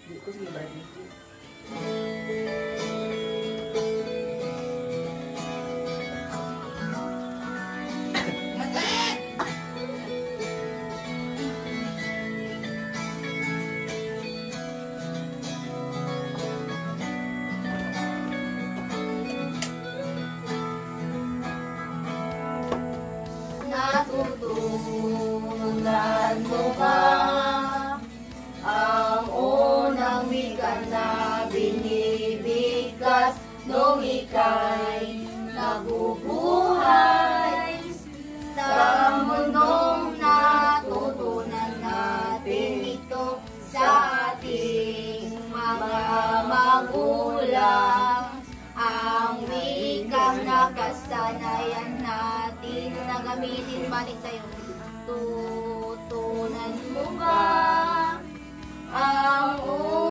Hindi ko sige balik dito. Natutunan mo ba ang unang wika na binibigkas nung ika'y nabubuhay? Sa mundong natutunan natin ito sa ating mga magulang, ang wikang nakasanayan natin na gamitin. Balik sa'yo. Tutunan mo ba ang